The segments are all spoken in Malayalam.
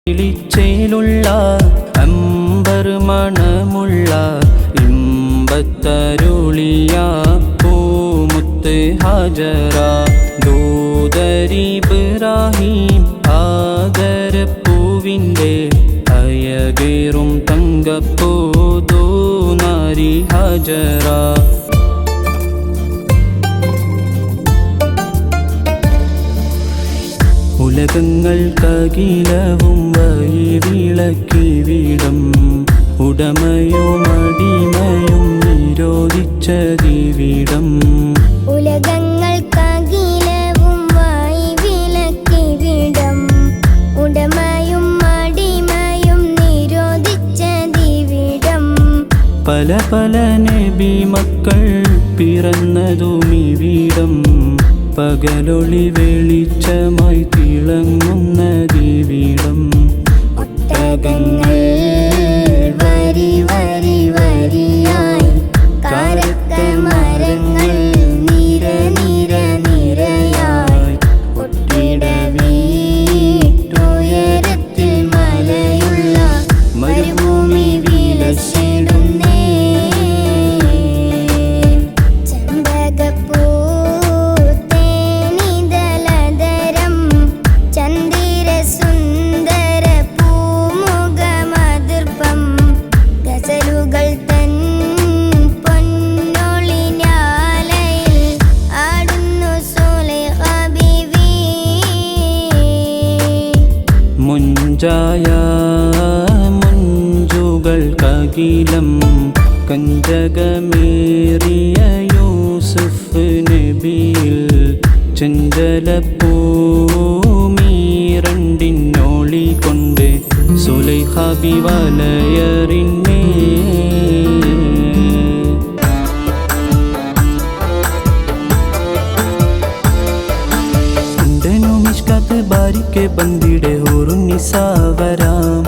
ിലുള്ള അമ്പർ മണമുള്ള ഇമ്പത്തരുളിയ പൂമുത്ത് ഹജറ ദൂതരിബ്രാഹിം ആദരപ്പൂവിൻ്റെ അയകേറും തങ്കപ്പൂതൂ നാരി ഹജറ ഉലകങ്ങൾക്കകിലവും വഴിവിളക്കിവിടം ഉടമയും അടിമയും നിരോധിച്ചതിവിടം ഉലകങ്ങൾക്കകിലവും വഴിവിളക്കിവിടം ഉടമയും അടിമയും നിരോധിച്ചതിവിടം പല പല നബി മക്കൾ പിറന്നതുമിവിടം പകലൊളി വെളിച്ചമായി തിളങ്ങുന്നതിവിടം ഒട്ടകങ്ങൾ വരി വരി വരിയായി കാരക്ക മരങ്ങൾ നിര നിര നിരയായി ഒട്ടിട വീട്ടുയരത്തിൽ മലയുള്ള മരുഭൂമി വിലസിടുന്നേ ചമ്പകപ്പൂ മുഞ്ചായ മുഞ്ചുകൾക്കകിലം കഞ്ചകമേറിയ യൂസുഫ് നബിയിൽ ചെഞ്ചലപ്പൂമീരണ്ടിനോളി കൊണ്ട് സുലൈഖ ബിവലയറിന്നേ ബാരിക്കെ ബന്ദിടെ ഹൂറുന്നിസാവരാം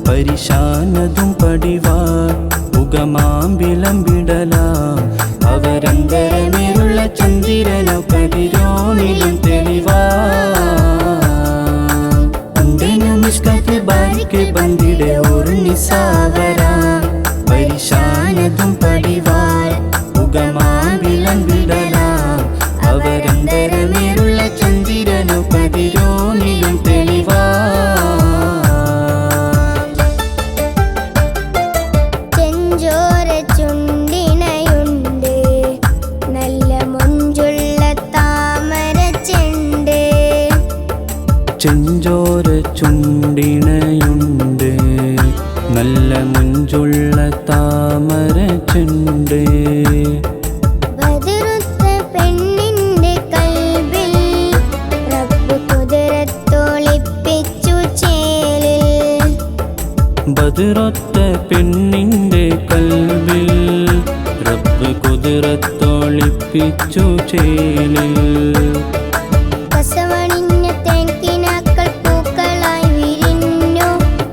പരിശാനതും പടിവാർ ഉഗമാം വിളമ്പിടലാം അവരന്തരമേറുള്ള ചന്ദ്രനോ കതിരോണിലും തെളിവാണ്ടനുമിഷ്കത്ത് ബാരിക്കെ ബന്ദിടെ ഹൂറുന്നിസാവരാം പരിശാനതും പടിവാർ ഉഗമാം വിളമ്പിടലാം അവരന്തരമേറുള്ള ചന്ദ്രനോ കതിരോണിലും തെളിവാ ചെഞ്ചോര ചുണ്ടിണയുണ്ട് നല്ല മൊഞ്ചുള്ള താമര ചെണ്ട് ചെഞ്ചോര ചുണ്ടിണയുണ്ട് നല്ല മൊഞ്ചുള്ള താമര ചെണ്ട് ബദറൊത്ത പെണ്ണിൻ്റെ കൽബിൽ റബ്ബ് കുതിരത്തൊളിപ്പിച്ചു ചേലിൽ കസവണിഞ്ഞ തേൻകിനാക്കൾ പൂക്കളായി വിരിഞ്ഞു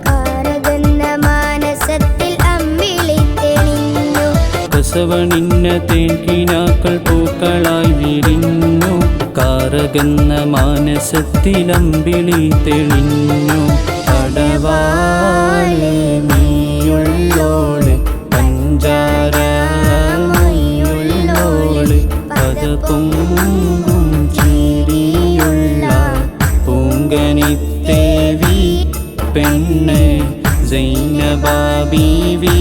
കാരകുന്ന മാനസത്തിൽ അമ്പിളി തെളിഞ്ഞു കസവണിഞ്ഞ തേൻകിനാക്കൾ പൂക്കളായി വിരിഞ്ഞു കാരകുന്ന മാനസത്തിൽ അമ്പിളി തെളിഞ്ഞു പടവാളെ മീയുള്ളോള് പഞ്ചാരമയുള്ളോള് പദപൊങ്കും ചിരിയുള്ള പൂങ്കനിത്തേവി പെണ്ണ് സൈനബ ബീവി